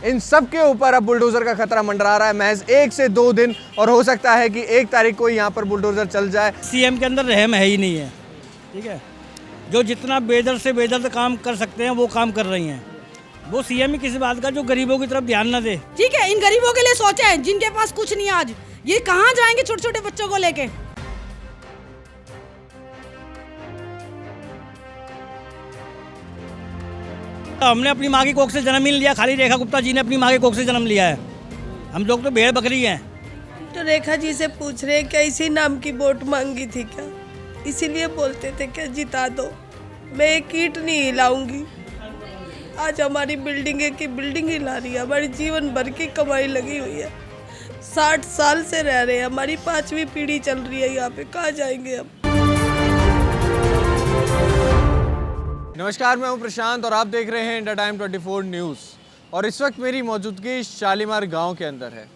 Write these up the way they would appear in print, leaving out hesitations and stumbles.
इन सब के ऊपर अब बुलडोज़र का खतरा मंडरा रहा है। महज 1 से 2 दिन और हो सकता है कि 1 तारीख को यहाँ पर बुलडोज़र चल जाए। सीएम के अंदर रहम है ही नहीं है, ठीक है। जो जितना बेदर्द से बेदर्द काम कर सकते हैं वो काम कर रही हैं। वो सीएम ही किसी बात का जो गरीबों की तरफ ध्यान न दे। ठीक है, इन गरीबों के लिए सोचे हैं जिनके पास कुछ नहीं है। आज ये कहाँ जाएंगे छोटे छोटे बच्चों को लेके। हमने अपनी माँ की कोख से जन्म ही नहीं लिया, खाली रेखा गुप्ता जी ने अपनी माँ की कोख से जन्म लिया है। हम लोग तो भेड़ बकरी हैं। तो रेखा जी से पूछ रहे क्या इसी नाम की वोट मांगी थी क्या, इसीलिए बोलते थे क्या जिता दो, मैं एक ईंट नहीं हिलाऊंगी। आज हमारी बिल्डिंग की बिल्डिंग हिला रही है, हमारी जीवन भर की कमाई लगी हुई है। 60 साल से रह रहे हैं, हमारी 5वीं पीढ़ी चल रही है यहाँ पे, कहाँ जाएंगे हम। नमस्कार, मैं हूं प्रशांत और आप देख रहे हैं इंडिया टाइम 24 न्यूज़। और इस वक्त मेरी मौजूदगी शालीमार गांव के अंदर है।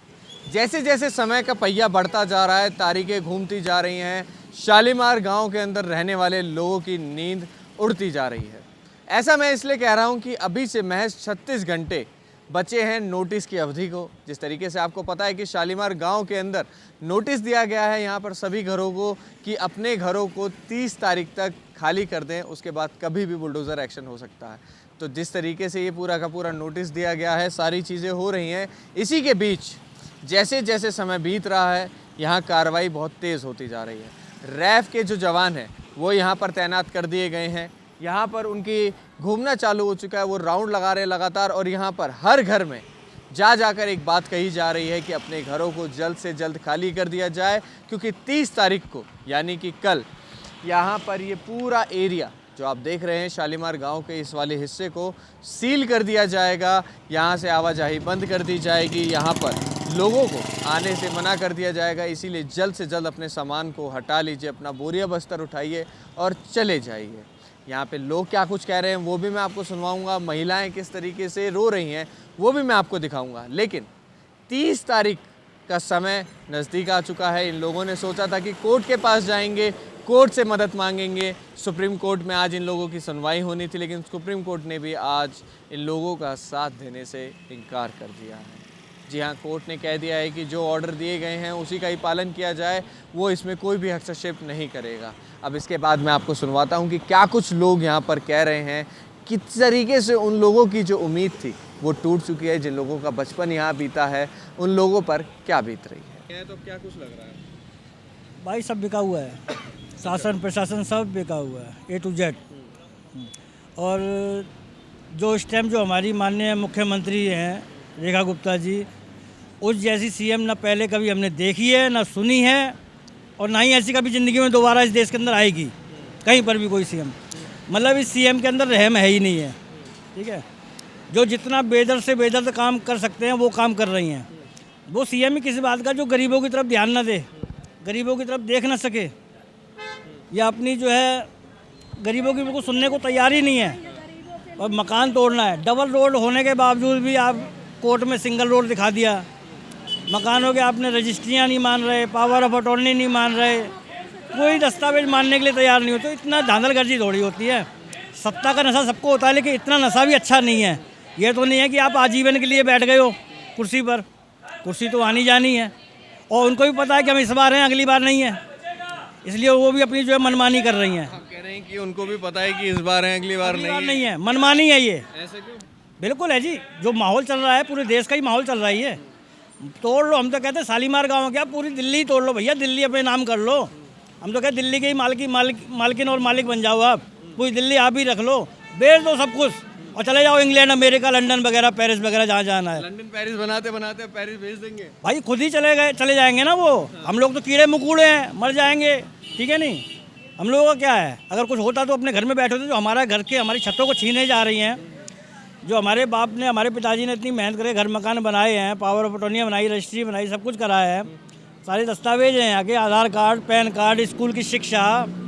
जैसे जैसे समय का पहिया बढ़ता जा रहा है, तारीखें घूमती जा रही हैं, शालीमार गांव के अंदर रहने वाले लोगों की नींद उड़ती जा रही है। ऐसा मैं इसलिए कह रहा हूं कि अभी से महज 36 घंटे बचे हैं नोटिस की अवधि को। जिस तरीके से आपको पता है कि शालीमार गांव के अंदर नोटिस दिया गया है यहाँ पर सभी घरों को कि अपने घरों को 30 तारीख तक खाली कर दें, उसके बाद कभी भी बुलडोज़र एक्शन हो सकता है। तो जिस तरीके से ये पूरा का पूरा नोटिस दिया गया है, सारी चीज़ें हो रही हैं। इसी के बीच जैसे जैसे समय बीत रहा है, यहाँ कार्रवाई बहुत तेज़ होती जा रही है। रैफ के जो जवान हैं वो यहाँ पर तैनात कर दिए गए हैं। यहाँ पर उनकी घूमना चालू हो चुका है, वो राउंड लगा रहे हैं लगातार। और यहाँ पर हर घर में जाकर एक बात कही जा रही है कि अपने घरों को जल्द से जल्द खाली कर दिया जाए, क्योंकि 30 तारीख को यानी कि कल यहाँ पर ये पूरा एरिया जो आप देख रहे हैं शालीमार गांव के इस वाले हिस्से को सील कर दिया जाएगा। यहाँ से आवाजाही बंद कर दी जाएगी, यहाँ पर लोगों को आने से मना कर दिया जाएगा। इसीलिए जल्द से जल्द अपने सामान को हटा लीजिए, अपना बोरिया बस्तर उठाइए और चले जाइए। यहाँ पे लोग क्या कुछ कह रहे हैं वो भी मैं आपको सुनवाऊँगा, महिलाएँ किस तरीके से रो रही हैं वो भी मैं आपको दिखाऊँगा। लेकिन 30 तारीख का समय नज़दीक आ चुका है। इन लोगों ने सोचा था कि कोर्ट के पास जाएंगे, कोर्ट से मदद मांगेंगे। सुप्रीम कोर्ट में आज इन लोगों की सुनवाई होनी थी, लेकिन सुप्रीम कोर्ट ने भी आज इन लोगों का साथ देने से इनकार कर दिया है। जी हाँ, कोर्ट ने कह दिया है कि जो ऑर्डर दिए गए हैं उसी का ही पालन किया जाए, वो इसमें कोई भी हस्तक्षेप नहीं करेगा। अब इसके बाद मैं आपको सुनवाता हूँ कि क्या कुछ लोग यहाँ पर कह रहे हैं, किस तरीके से उन लोगों की जो उम्मीद थी वो टूट चुकी है। जिन लोगों का बचपन यहाँ बीता है उन लोगों पर क्या बीत रही है। तो क्या कुछ लग रहा है भाई, सब बिका हुआ है, शासन प्रशासन सब बिका हुआ है A to Z। और जो इस टाइम जो हमारी माननीय मुख्यमंत्री हैं रेखा गुप्ता जी, उस जैसी सीएम ना पहले कभी हमने देखी है, ना सुनी है, और ना ही ऐसी कभी ज़िंदगी में दोबारा इस देश के अंदर आएगी कहीं पर भी कोई सीएम। मतलब इस सीएम के अंदर रहम है ही नहीं है, ठीक है। जो जितना बेदर्द से बेदर्द काम कर सकते हैं वो काम कर रही हैं। वो सीएम ही किसी बात का जो गरीबों की तरफ ध्यान न दे, गरीबों की तरफ देख ना सके, या अपनी जो है गरीबों की बिल्कुल सुनने को तैयार ही नहीं है। और मकान तोड़ना है, डबल रोड होने के बावजूद भी आप कोर्ट में सिंगल रोड दिखा दिया। मकानों के आपने रजिस्ट्रियाँ नहीं मान रहे, पावर ऑफ अटॉर्नी नहीं मान रहे, कोई दस्तावेज मानने के लिए तैयार नहीं होते। इतना धांधलगर्जी थोड़ी होती है। सत्ता का नशा सबको होता है, लेकिन इतना नशा भी अच्छा नहीं है। ये तो नहीं है कि आप आजीवन के लिए बैठ गए हो कुर्सी पर, कुर्सी तो आनी जानी है। और उनको भी पता है कि हम इस बार हैं, अगली बार नहीं है, इसलिए वो भी अपनी जो है मनमानी कर रही हैं। आप कह रहे हैं कि उनको भी पता है कि इस बार है, अगली बार नहीं है, मनमानी है ये। ऐसे क्यों? बिल्कुल है जी, जो माहौल चल रहा है पूरे देश का ही माहौल चल रहा है। ये तोड़ लो, हम तो कहते हैं शालीमार गाँव क्या पूरी दिल्ली तोड़ लो भैया, दिल्ली अपने नाम कर लो। हम तो कहते दिल्ली के ही मालकिन और मालिक बन जाओ आप, पूरी दिल्ली आप ही रख लो, बेच दो सब कुछ और चले जाओ इंग्लैंड, अमेरिका, लंदन वगैरह, पेरिस वगैरह, जहाँ जाना है। लंदन पेरिस बनाते बनाते पेरिस भेज देंगे भाई, खुद ही चले जाएंगे ना वो। हम लोग तो कीड़े मकोड़े हैं, मर जाएंगे, ठीक है नहीं। हम लोगों का क्या है, अगर कुछ होता तो अपने घर में बैठे होते। जो हमारा घर के हमारी छतों को छीने जा रही हैं, जो हमारे बाप ने, हमारे पिताजी ने इतनी मेहनत करे घर मकान बनाए हैं, पावर ऑफ अटॉर्नियाँ बनाई, रजिस्ट्री बनाई, सब कुछ कराया है, सारे दस्तावेज हैं यहाँ के, आधार कार्ड, पैन कार्ड, स्कूल की शिक्षा,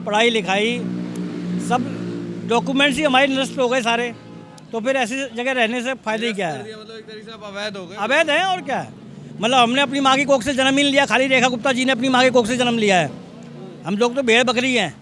पढ़ाई लिखाई, सब डॉक्यूमेंट्स ही हमारे नष्ट हो गए सारे। तो फिर ऐसी जगह रहने से फ़ायदा ही क्या है। मतलब एक तरीके से आप अवैध हो गए। अवैध है और क्या है। मतलब हमने अपनी माँ की कोख से जन्म ही नहीं लिया, खाली रेखा गुप्ता जी ने अपनी माँ की कोख से जन्म लिया है। हम लोग तो भेड़ बकरी हैं,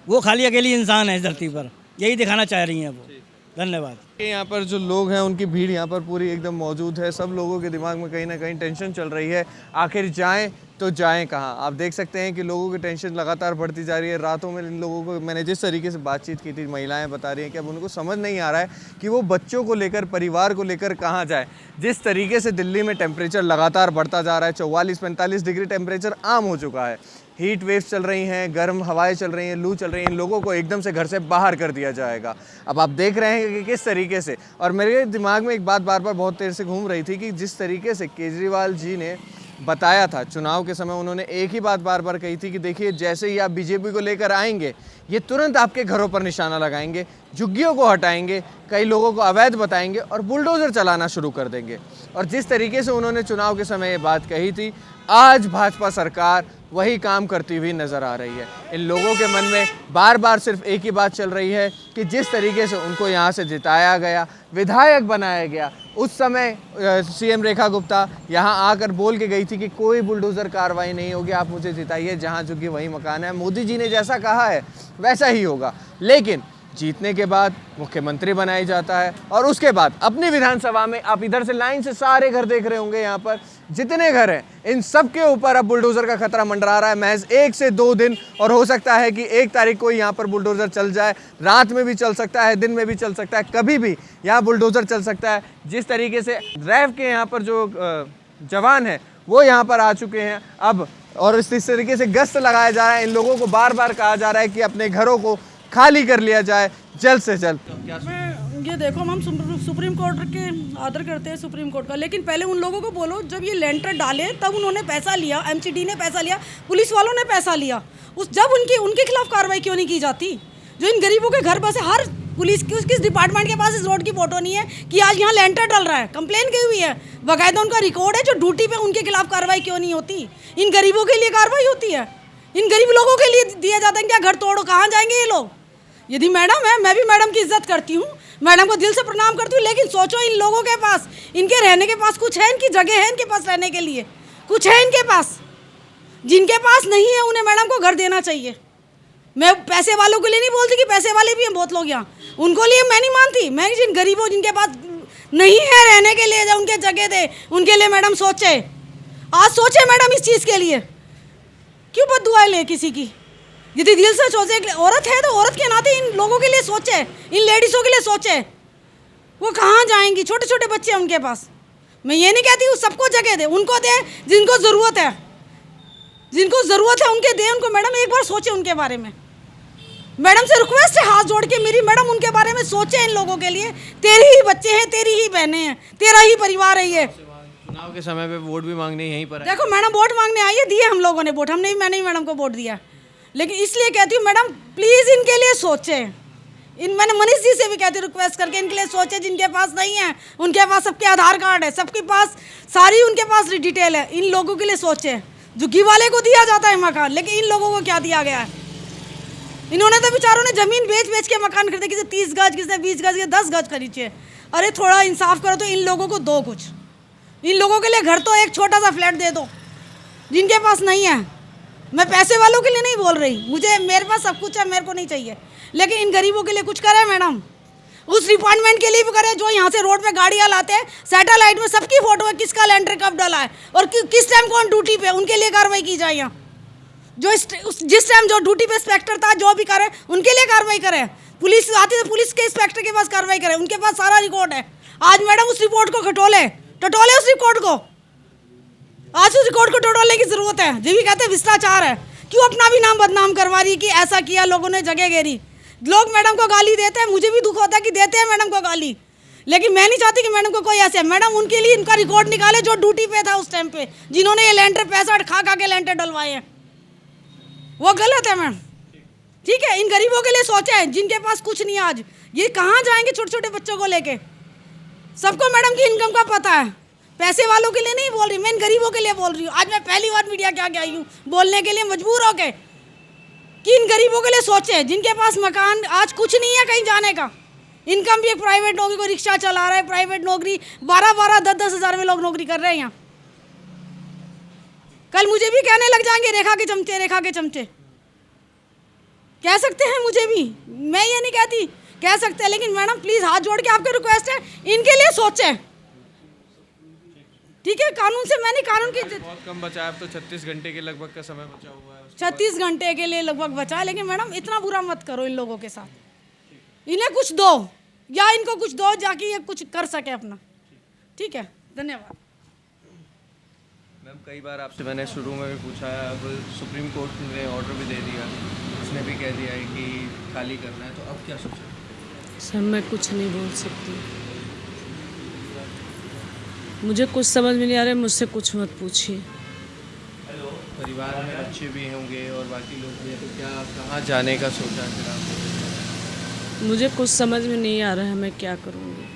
वो खाली अकेली इंसान है इस धरती पर, यही दिखाना चाह रही हैं वो। धन्यवाद। यहाँ पर जो लोग हैं उनकी भीड़ यहाँ पर पूरी एकदम मौजूद है। सब लोगों के दिमाग में कहीं ना कहीं टेंशन चल रही है, आखिर जाएं तो जाएं कहाँ। आप देख सकते हैं कि लोगों की टेंशन लगातार बढ़ती जा रही है। रातों में इन लोगों को, मैंने जिस तरीके से बातचीत की थी, महिलाएं बता रही हैं कि अब उनको समझ नहीं आ रहा है कि वो बच्चों को लेकर, परिवार को लेकर कहाँ जाए। जिस तरीके से दिल्ली में टेम्परेचर लगातार बढ़ता जा रहा है, 44-45 डिग्री टेम्परेचर आम हो चुका है। हीट वेव्स चल रही हैं, गर्म हवाएं चल रही हैं, लू चल रही हैं। इन लोगों को एकदम से घर से बाहर कर दिया जाएगा। अब आप देख रहे हैं कि किस तरीके से, और मेरे दिमाग में एक बात बार बार बहुत देर से घूम रही थी कि जिस तरीके से केजरीवाल जी ने बताया था चुनाव के समय, उन्होंने एक ही बात बार बार कही थी कि देखिए जैसे ही आप बीजेपी को लेकर आएंगे, ये तुरंत आपके घरों पर निशाना लगाएंगे, झुग्गियों को हटाएंगे, कई लोगों को अवैध बताएंगे और बुलडोज़र चलाना शुरू कर देंगे। और जिस तरीके से उन्होंने चुनाव के समय ये बात कही थी, आज भाजपा सरकार वही काम करती हुई नज़र आ रही है। इन लोगों के मन में बार बार सिर्फ एक ही बात चल रही है कि जिस तरीके से उनको यहाँ से जिताया गया, विधायक बनाया गया, उस समय सीएम रेखा गुप्ता यहाँ आकर बोल के गई थी कि कोई बुलडोज़र कार्रवाई नहीं होगी, आप मुझे जिताइए, जहाँ झुकी वही मकान है। मोदी जी ने जैसा कहा है वैसा ही होगा। लेकिन जीतने के बाद मुख्यमंत्री बनाया जाता है और उसके बाद अपनी विधानसभा में, आप इधर से लाइन से सारे घर देख रहे होंगे, यहाँ पर जितने घर हैं, इन सब के ऊपर अब बुलडोज़र का खतरा मंडरा रहा है। महज 1 से 2 दिन, और हो सकता है कि 1 तारीख को यहाँ पर बुलडोज़र चल जाए। रात में भी चल सकता है, दिन में भी चल सकता है, कभी भी यहाँ बुलडोज़र चल सकता है। जिस तरीके से रैफ के यहाँ पर जो जवान हैं वो यहाँ पर आ चुके हैं अब, और इस तरीके से गश्त लगाया जा रहा है। इन लोगों को बार बार कहा जा रहा है कि अपने घरों को खाली कर लिया जाए जल्द से जल्द। ये देखो, हम सुप्रीम कोर्ट के आदर करते हैं सुप्रीम कोर्ट का, लेकिन पहले उन लोगों को बोलो जब ये लेंटर डाले तब उन्होंने पैसा लिया, एमसीडी ने पैसा लिया, पुलिस वालों ने पैसा लिया, जब उनके खिलाफ कार्रवाई क्यों नहीं की जाती? जो इन गरीबों के घर बसे, हर पुलिस किस डिपार्टमेंट के पास इस रोड की फोटो नहीं है कि आज यहाँ लेंटर डल रहा है, कंप्लेन की हुई है, बाकायदा उनका रिकॉर्ड है। जो ड्यूटी पे उनके खिलाफ कार्रवाई क्यों नहीं होती? इन गरीबों के लिए कार्रवाई होती है, इन गरीब लोगों के लिए दिया जाता है क्या घर तोड़ो? कहाँ जाएंगे ये लोग? यदि मैडम है, मैं भी मैडम की इज्जत करती हूँ, मैडम को दिल से प्रणाम करती हूँ, लेकिन सोचो इन लोगों के पास, इनके रहने के पास कुछ है, इनकी जगह है, इनके पास रहने के लिए कुछ है इनके पास। जिनके पास नहीं है उन्हें मैडम को घर देना चाहिए। मैं पैसे वालों के लिए नहीं बोलती कि पैसे वाले भी हैं बहुत लोग यहाँ, उनको लिए मैं नहीं मानती। मैं जिन गरीबों जिनके पास नहीं है रहने के लिए, उनके जगह दे, उनके लिए मैडम सोचे। आज सोचे मैडम इस चीज़ के लिए, क्यों बददुआएं ले किसी की? यदि दिल से सोचे, औरत है तो औरत के नाते इन लोगों के लिए सोचे, इन लेडीज़ों के लिए सोचे। वो कहाँ जाएंगी? छोटे छोटे बच्चे हैं उनके पास। मैं ये नहीं कहती सबको जगह दे, उनको दे जिनको ज़रूरत है, जिनको ज़रूरत है उनके दे उनको। मैडम एक बार सोचे उनके बारे में, मैडम से रिक्वेस्ट है हाथ जोड़ के मेरी, मैडम उनके बारे में सोचे। इन लोगों के लिए तेरे ही बच्चे हैं, तेरी ही बहनें हैं, तेरा ही परिवार है ये। चुनाव के समय पे वोट भी मांगने यहीं पर देखो मैडम, वोट मांगने आई है, दिए हम लोगों ने वोट, मैंने ही मैडम को वोट दिया, लेकिन इसलिए कहती हूँ मैडम प्लीज़ इनके लिए सोचें। मैंने मनीष जी से भी कहती हूँ रिक्वेस्ट करके, इनके लिए सोचे। जिनके पास नहीं है उनके पास सबके आधार कार्ड है, सबके पास सारी उनके पास डिटेल है, इन लोगों के लिए सोचे। झुग्गी वाले को दिया जाता है मकान, लेकिन इन लोगों को क्या दिया गया है? इन्होंने तो बेचारों ने ज़मीन बेच के मकान खरीदे, किसी 30 गज, किसी 20 गज, किसी 10 गज खरीदे। अरे थोड़ा इंसाफ करो तो इन लोगों को दो कुछ। इन लोगों के लिए घर तो एक छोटा सा फ्लैट दे दो जिनके पास नहीं है। मैं पैसे वालों के लिए नहीं बोल रही, मेरे पास सब कुछ है, मेरे को नहीं चाहिए, लेकिन इन गरीबों के लिए कुछ करें मैडम। उस डिपार्टमेंट के लिए भी करें जो यहाँ से रोड पे गाड़ियाँ लाते हैं, सैटेलाइट में सबकी फोटो है, किसका लेंटर कब डाला है और किस टाइम कौन ड्यूटी पे, उनके लिए कार्रवाई की जाए। यहाँ जो जिस टाइम जो ड्यूटी पे इंस्पेक्टर था, जो भी करे उनके लिए कार्रवाई करें। पुलिस आती है, पुलिस के इंस्पेक्टर के पास कार्रवाई करें, उनके पास सारा रिकॉर्ड है। आज मैडम उस रिपोर्ट को टटोले उस रिकॉर्ड को, आज उस रिकॉर्ड को टटोलने की जरूरत है। जो भी कहते हैं भ्रष्टाचार है, क्यों अपना भी नाम बदनाम करवा रही कि ऐसा किया, लोगों ने जगह घेरी। लोग मैडम को गाली देते हैं, मुझे भी दुख होता है कि देते हैं मैडम को गाली, लेकिन मैं नहीं चाहती कि मैडम को कोई ऐसे। मैडम उनके लिए इनका रिकॉर्ड निकाले जो ड्यूटी पे था उस टाइम पे, जिन्होंने ये लेंटर पैसा खा के लेंटर डलवाए हैं, वो गलत है मैडम। ठीक है, इन गरीबों के लिए सोचे जिनके पास कुछ नहीं। आज ये कहाँ जाएंगे छोटे छोटे बच्चों को लेके? सबको मैडम की इनकम का पता है, पैसे वालों के लिए नहीं बोल रही, मैं इन गरीबों के लिए बोल रही हूँ। आज मैं पहली बार मीडिया के आगे आई हूँ बोलने के लिए, मजबूर होके, कि इन गरीबों के लिए सोचे जिनके पास मकान आज कुछ नहीं है कहीं जाने का। इनकम भी एक प्राइवेट नौकरी, को रिक्शा चला रहा है, प्राइवेट नौकरी 12-12, 10-10 हज़ार में लोग नौकरी कर रहे हैं यहाँ। कल मुझे भी कहने लग जाएंगे रेखा के चमचे, रेखा के चमचे कह सकते हैं मुझे भी। मैं ये नहीं कहती कह सकते हैं, लेकिन मैडम प्लीज़ हाथ जोड़ के आपकी रिक्वेस्ट है, इनके लिए सोचें। ठीक है, कानून से मैंने कानून की बहुत कम बचा है, अब तो 36 घंटे के लगभग का समय बचा हुआ है। 36 घंटे के लिए लगभग बचा है, लेकिन मैडम इतना बुरा मत करो इन लोगों के साथ। इन्हें कुछ दो या इनको कुछ दो जाके ये कुछ कर सके अपना। ठीक है, धन्यवाद। मैम कई बार आपसे मैंने शुरू में भी पूछा है, अब सुप्रीम कोर्ट ने ऑर्डर भी दे दिया, उसने भी कह दिया है कि खाली करना है, तो अब क्या सोचा? सर मैं कुछ नहीं बोल सकती, मुझे कुछ समझ में नहीं आ रहा है, मुझसे कुछ मत पूछिए। परिवार में बच्चे भी होंगे और बाकी लोग भी हैं, तो क्या कहाँ जाने का सोचा फिर आपने? मुझे कुछ समझ में नहीं आ रहा है, मैं क्या करूँगी।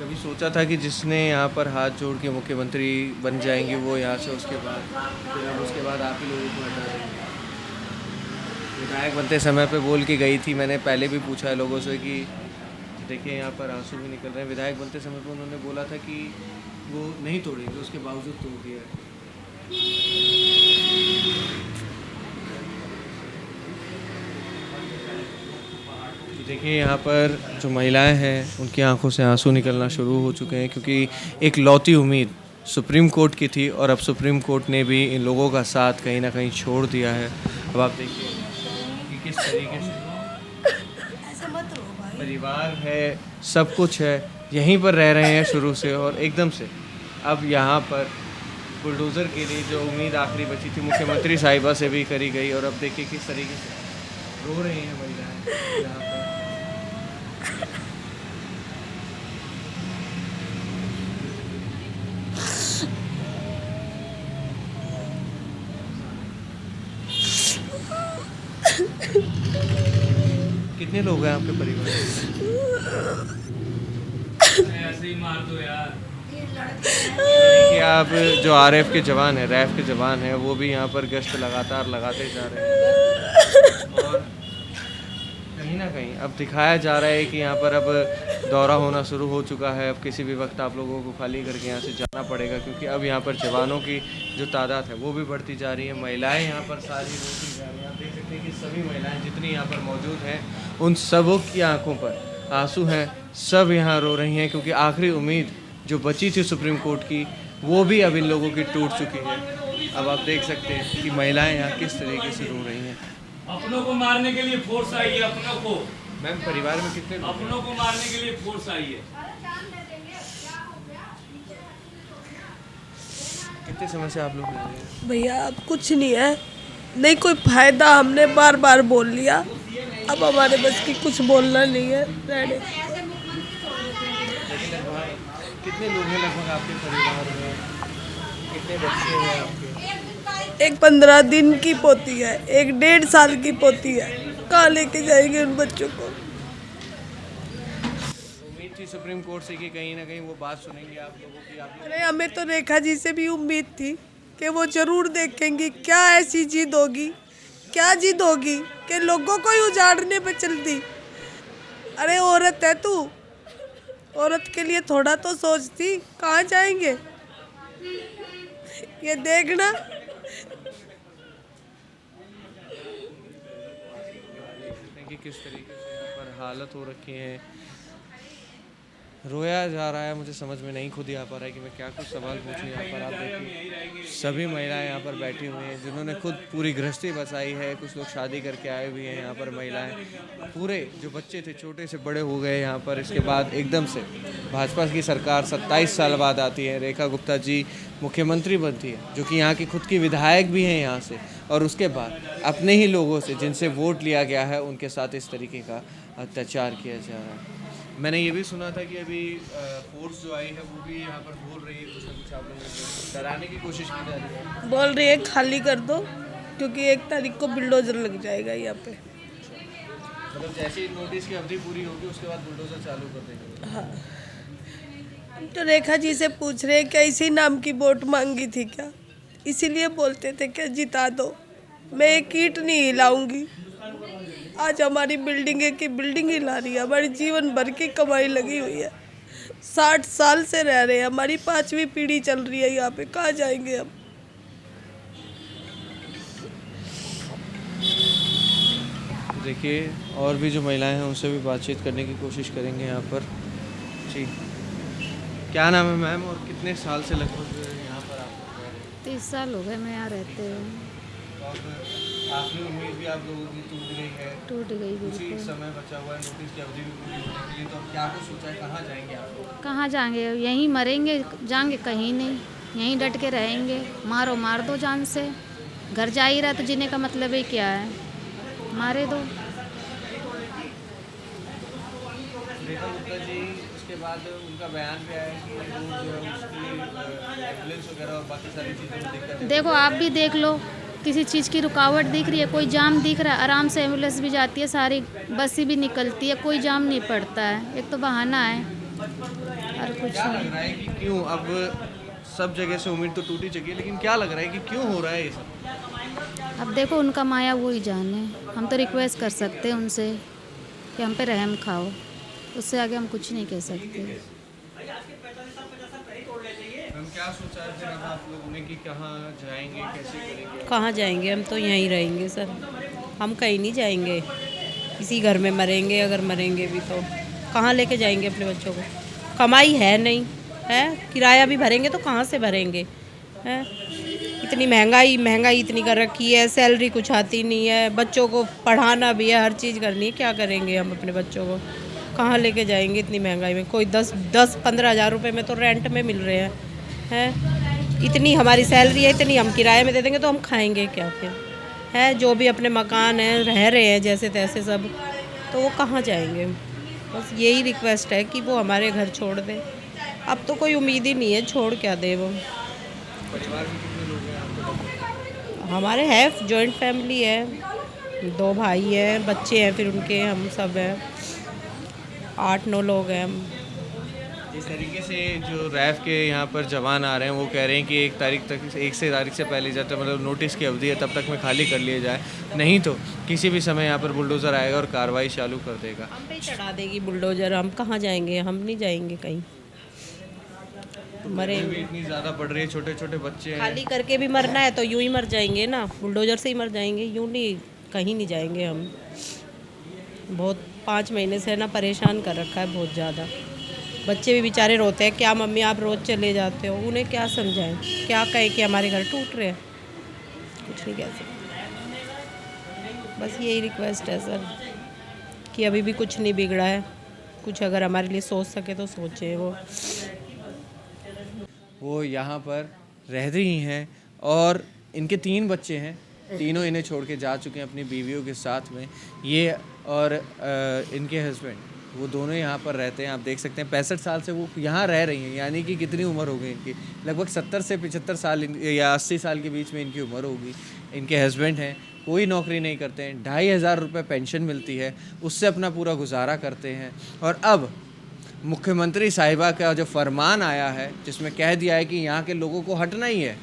कभी सोचा था कि जिसने यहाँ पर हाथ जोड़ के मुख्यमंत्री बन जाएंगे वो यहाँ से उसके बाद आप ही लोगों को हटा देंगे? विधायक बनते समय पे बोल के गई थी, मैंने पहले भी पूछा है लोगों से कि देखिए यहाँ पर आंसू भी निकल रहे हैं। विधायक बनते समय पे उन्होंने बोला था कि वो नहीं तोड़ेंगे, उसके बावजूद तोड़ दिया है। देखिए यहाँ पर जो महिलाएं हैं उनकी आंखों से आंसू निकलना शुरू हो चुके हैं, क्योंकि एक लौती उम्मीद सुप्रीम कोर्ट की थी और अब सुप्रीम कोर्ट ने भी इन लोगों का साथ कहीं ना कहीं छोड़ दिया है। अब आप देखिए कि किस तरीके से परिवार है, सब कुछ है, यहीं पर रह रहे हैं शुरू से, और एकदम से अब यहाँ पर बुलडोज़र के लिए जो उम्मीद आखिरी बची थी मुख्यमंत्री साहिबा से भी करी गई, और अब देखिए किस तरीके से रो रही हैं महिलाएं यहाँ पर। कितने लोग हैं आपके परिवार में? ऐसे ही मार दो यार। देखिए आप जो आरएफ के जवान हैं, रैफ के जवान हैं, वो भी यहाँ पर गश्त लगातार लगाते जा रहे हैं, और कहीं ना कहीं अब दिखाया जा रहा है कि यहाँ पर अब दौरा होना शुरू हो चुका है। अब किसी भी वक्त आप लोगों को खाली करके यहाँ से जाना पड़ेगा, क्योंकि अब यहाँ पर जवानों की जो तादाद है वो भी बढ़ती जा रही है। महिलाएं यहाँ पर सारी रोती जा रही हैं। आप देख सकते हैं कि सभी महिलाएं जितनी यहाँ पर मौजूद हैं उन सबों की आंखों पर आंसू हैं, सब यहाँ रो रही हैं, क्योंकि आखिरी उम्मीद जो बची थी सुप्रीम कोर्ट की वो भी अब इन लोगों की टूट चुकी है। अब आप देख सकते हैं कि महिलाएं यहाँ किस तरीके से रो रही हैं। अपनों को मारने के लिए फोर्स आई है, अपनों को। मैम परिवार में कितने लोग हैं? अपनों को मारने के लिए फोर्स आई है। कितने समय से आप लोग रह रहे हैं? भैया अब कुछ नहीं है, नहीं कोई फायदा, हमने बार बार बोल लिया, अब हमारे बस की कुछ बोलना नहीं है, रहने। कितने लोग हैं लगभग आपके परिवार में? कितने बच्चे हैं आपके? एक 15 दिन की पोती है, एक 1.5 साल की पोती है, कहाँ लेके जाएंगे उन बच्चों को? उम्मीद थी सुप्रीम कोर्ट से कि कहीं ना कहीं वो बात सुनेंगे आप लोगों की। आप अरे हमें तो रेखा जी से भी उम्मीद थी कि वो जरूर देखेंगी, क्या ऐसी जिद होगी, क्या जिद होगी कि लोगों को ही उजाड़ने पे चलती। अरे औरत है तू, औरत के लिए थोड़ा तो सोचती, कहाँ जाएंगे ये देखना। कि किस तरीके से यहाँ पर हालत हो रखी है, रोया जा रहा है। मुझे समझ में नहीं खुद ही आ पा रहा है कि मैं क्या कुछ सवाल पूछूं। यहाँ पर आप देखिए सभी महिलाएं यहाँ पर बैठी हुई हैं जिन्होंने खुद पूरी गृहस्थी बसाई है। कुछ लोग शादी करके आए हुए हैं यहाँ पर। महिलाएं पूरे जो बच्चे थे छोटे से बड़े हो गए यहाँ पर। इसके बाद एकदम से भाजपा की सरकार 27 साल बाद आती है, रेखा गुप्ता जी मुख्यमंत्री बनती है, जो कि यहाँ की खुद की विधायक भी हैं यहाँ से, और उसके बाद अपने ही लोगों से जिनसे वोट लिया गया है उनके साथ इस तरीके का अत्याचार किया जा रहा है। मैंने ये भी सुना था कि अभी फोर्स जो आई है वो भी यहाँ पर बोल रही है कुछ ना कुछ आप लोगों को डराने की कोशिश की जा रही है। बोल रही है खाली कर दो, क्योंकि 1 तारीख को बुलडोजर लग जाएगा यहाँ पे। मतलब जैसे ही नोटिस की अवधि पूरी होगी उसके बाद बुलडोजर चालू कर देंगे। हाँ, हम तो रेखा जी से पूछ रहे हैं क्या इसी नाम की वोट मांगी थी क्या, इसीलिए बोलते थे क्या जिता दो, मैं एक ईंट नहीं हिलाऊंगी। आज हमारी बिल्डिंग की बिल्डिंग हिला रही है, हमारी जीवन भर की कमाई लगी हुई है, 60 साल से रह रहे हैं, हमारी 5वीं पीढ़ी चल रही है यहाँ पे, कहाँ जाएंगे हम। देखिए और भी जो महिलाएं हैं उनसे भी बातचीत करने की कोशिश करेंगे यहाँ पर। जी, क्या नाम है मैम और कितने साल से लगभग यहाँ पर आप रह रहे हैं? 30 साल हो गए मैं यहाँ रहते हुए। और आखिरी उम्मीद भी आप लोगों की टूट गई है, टूट गई कुछ ही बिल्कुल। समय बचा हुआ है, नोटिस की अवधि भी पूरी होने के लिए, तो अब क्या कुछ सोचा है, कहाँ जाएंगे आप लोग? कहाँ जाएंगे, यहीं मरेंगे, जाएंगे कहीं नहीं, यहीं डट के रहेंगे। मारो मार दो जान से, घर जा ही रहा तो जीने का मतलब ही क्या है, मारे दो। रेखा गुप्ता जी, उसके बाद उनका बयान भी आया कि रोड जो है उसकी एम्बुलेंस वगैरह और बाकी सारी चीज़ों में दिक्कत है। देखो आप भी देख लो, किसी चीज़ की रुकावट दिख रही है, कोई जाम दिख रहा है, आराम से एम्बुलेंस भी जाती है, सारी बसें भी निकलती है, कोई जाम नहीं पड़ता है। एक तो बहाना है और कुछ क्या नहीं। लग रहा है कि क्यों अब सब जगह से उम्मीद तो टूटी चुकी है, लेकिन क्या लग रहा है कि क्यों हो रहा है ये सब? अब देखो उनका माया वो ही जाने, हम तो रिक्वेस्ट कर सकते हैं उनसे कि हम पे रहम खाओ, उससे आगे हम कुछ नहीं कह सकते। हम क्या सोचा है फिर अब आप लोगों ने कि कहाँ जाएंगे, कैसे करेंगे? कहाँ जाएंगे, हम तो यहीं रहेंगे सर, हम कहीं नहीं जाएंगे, इसी घर में मरेंगे। अगर मरेंगे भी तो कहाँ लेके जाएंगे अपने बच्चों को, कमाई है नहीं है, किराया भी भरेंगे तो कहाँ से भरेंगे हैं? इतनी महंगाई इतनी कर रखी है, सैलरी कुछ आती नहीं है, बच्चों को पढ़ाना भी है, हर चीज़ करनी है, क्या करेंगे हम अपने बच्चों को, कहाँ लेके जाएंगे इतनी महंगाई में? कोई 10-15 हज़ार रुपये में तो रेंट में मिल रहे हैं। इतनी हमारी सैलरी है, इतनी हम किराए में दे देंगे तो हम खाएंगे क्या फिर? है जो भी अपने मकान हैं रह रहे हैं जैसे तैसे सब, तो वो कहाँ जाएंगे? बस यही रिक्वेस्ट है कि वो हमारे घर छोड़ दे। अब तो कोई उम्मीद ही नहीं है, छोड़ क्या दे वो। परिवार में कितने लोग हैं आपके? हमारे है जॉइंट फैमिली है, 2 भाई हैं, बच्चे हैं, फिर उनके हम सब हैं, 8-9 लोग हैं हम। जिस तरीके से जो रैफ के यहाँ पर जवान आ रहे हैं वो कह रहे हैं कि 1 तारीख तक, 1 से तारीख से पहले जाते मतलब नोटिस की अवधि है तब तक में खाली कर लिया जाए, नहीं तो किसी भी समय यहाँ पर बुलडोज़र आएगा और कार्रवाई चालू कर देगा। हम पे चढ़ा देगी बुलडोजर, हम कहाँ जाएंगे? हम नहीं जाएंगे कहीं, गर्मी भी इतनी ज़्यादा पड़ रही है, छोटे छोटे बच्चे हैं। खाली करके भी मरना है तो यूं ही मर जाएंगे ना, बुलडोजर से ही मर जाएंगे, यूं नहीं, कहीं नहीं जाएंगे हम। बहुत 5 महीने से ना परेशान कर रखा है बहुत ज़्यादा। बच्चे भी बेचारे रोते हैं, क्या मम्मी आप रोज़ चले जाते हो? उन्हें क्या समझाएं, क्या कहें कि हमारे घर टूट रहे हैं? कुछ नहीं कह सकते। बस यही रिक्वेस्ट है सर कि अभी भी कुछ नहीं बिगड़ा है, कुछ अगर हमारे लिए सोच सके तो सोचे। वो यहाँ पर रह रही हैं और इनके 3 बच्चे हैं, तीनों इन्हें छोड़ के जा चुके हैं अपनी बीवियों के साथ में। ये और इनके हस्बैंड, वो दोनों यहाँ पर रहते हैं। आप देख सकते हैं 65 साल से वो यहाँ रह रही हैं, यानी कि कितनी उम्र हो गई इनकी, लगभग 70 से 75 साल या 80 साल के बीच में इनकी उम्र होगी। इनके हस्बैंड हैं, कोई नौकरी नहीं करते हैं, 2500 रुपये पेंशन मिलती है, उससे अपना पूरा गुजारा करते हैं। और अब मुख्यमंत्री साहिबा का जो फरमान आया है जिसमें कह दिया है कि यहाँ के लोगों को हटना ही है,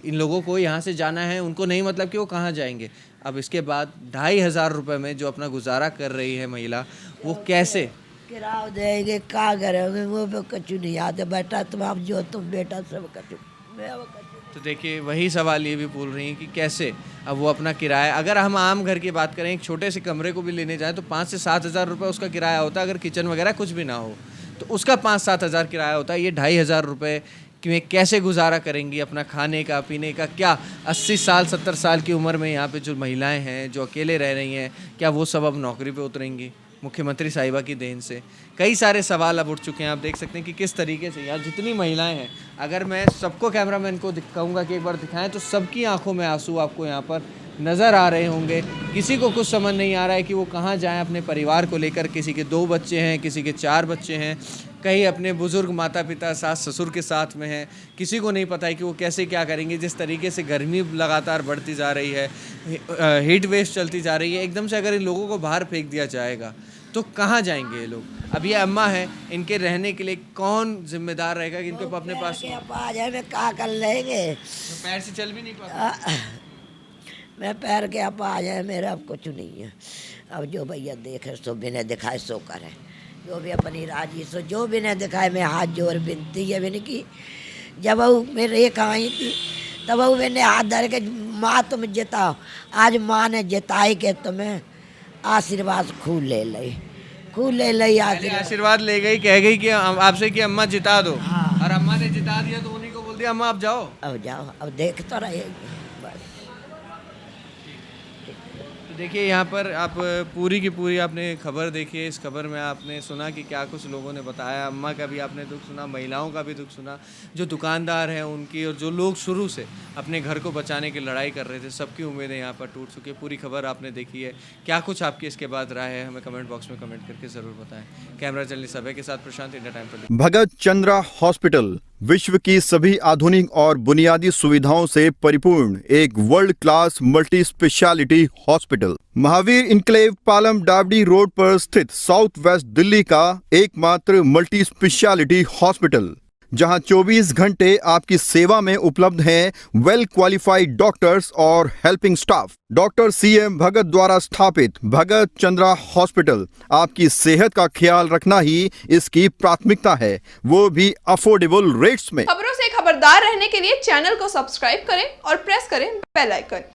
इन लोगों को यहाँ से जाना है, उनको नहीं मतलब कि वो कहाँ जाएंगे। अब इसके बाद 2500 रुपये में जो अपना गुजारा कर रही है महिला, वो कैसे किराया देंगे, क्या करेंगे? वो भी कचू नहीं आते, बेटा तुम आप जो तुम बेटा सब कचू, मैं वो कचू। तो देखिए वही सवाल ये भी बोल रही हैं कि कैसे अब वो अपना किराया, अगर हम आम घर की बात करें, एक छोटे से कमरे को भी लेने जाएं तो 5 से 7 हज़ार रुपये उसका किराया होता है, अगर किचन वगैरह कुछ भी ना हो तो उसका 5-7 हज़ार किराया होता है। ये 2500 रुपये में कैसे गुजारा करेंगी अपना खाने का, पीने का? क्या 80 साल 70 साल की उम्र में यहाँ पे जो महिलाएं हैं जो अकेले रह रही हैं, क्या वो सब अब नौकरी पे उतरेंगी मुख्यमंत्री साहिबा की देन से? कई सारे सवाल अब उठ चुके हैं। आप देख सकते हैं कि किस तरीके से यहाँ जितनी महिलाएं हैं, अगर मैं सबको कैमरामैन को कहूँगा कि एक बार दिखाएं तो सबकी आंखों में आंसू आपको यहाँ पर नज़र आ रहे होंगे। किसी को कुछ समझ नहीं आ रहा है कि वो कहाँ जाएं अपने परिवार को लेकर। किसी के 2 बच्चे हैं, किसी के 4 बच्चे हैं, कहीं अपने बुज़ुर्ग माता पिता सास ससुर के साथ में हैं। किसी को नहीं पता है कि वो कैसे क्या करेंगे। जिस तरीके से गर्मी लगातार बढ़ती जा रही है, हीट वेव चलती जा रही है, एकदम से अगर इन लोगों को बाहर फेंक दिया जाएगा तो कहाँ जाएंगे ये लोग? अब ये अम्मा है, इनके रहने के लिए कौन जिम्मेदार रहेगा कि इनको अपने पास? आ जाए मैं क्या कर लेंगे? तो पैर से चल भी नहीं पाता। मैं पैर के आप आ जाए, मेरा अब कुछ नहीं है। अब जो भैया देखे सो बिना दिखाए सो करे, जो भी अपनी राजी सो जो बिना दिखाए। मैं हाथ जोड़ बिनती है बिन की, जब वो मेरे एक आई थी तब वो मैंने हाथ धर के माँ तुम जिताओ। आज माँ ने जिताई के तुम्हें आशीर्वाद खूब ले लई, खूब ले लई आशीर्वाद। आशीर्वाद ले गई, कह गई कि आपसे कि अम्मा जिता दो, और अम्मा ने जिता दिया तो उन्हीं को बोल दिया अम्मा आप जाओ। अब जाओ, अब देख तो रहेगी बस। तो देखिए यहाँ पर आप पूरी की पूरी आपने खबर देखी है। इस खबर में आपने सुना कि क्या कुछ लोगों ने बताया, अम्मा का भी आपने दुख सुना, महिलाओं का भी दुख सुना, जो दुकानदार हैं उनकी, और जो लोग शुरू से अपने घर को बचाने की लड़ाई कर रहे थे, सबकी उम्मीदें यहाँ पर टूट चुकी है। पूरी खबर आपने देखी है। क्या कुछ आपकी इसके बाद राय है, हमें कमेंट बॉक्स में कमेंट करके ज़रूर बताएं। कैमरा जर्नलिस्ट सभा के साथ प्रशांत, इंडिया टाइम पर। भगत चंद्रा हॉस्पिटल विश्व की सभी आधुनिक और बुनियादी सुविधाओं से परिपूर्ण एक world class multi specialty hospital, Mahavir enclave Palam डावडी रोड पर स्थित साउथ वेस्ट दिल्ली का एकमात्र मल्टी स्पेशलिटी हॉस्पिटल, जहां 24 घंटे आपकी सेवा में उपलब्ध हैं वेल क्वालिफाइड डॉक्टर्स और हेल्पिंग स्टाफ। डॉक्टर CM भगत द्वारा स्थापित भगत चंद्रा हॉस्पिटल आपकी सेहत का ख्याल रखना ही इसकी प्राथमिकता है, वो भी अफोर्डेबल रेट्स में। खबरों से खबरदार रहने के लिए चैनल को सब्सक्राइब करें और प्रेस करें बेल आइकन।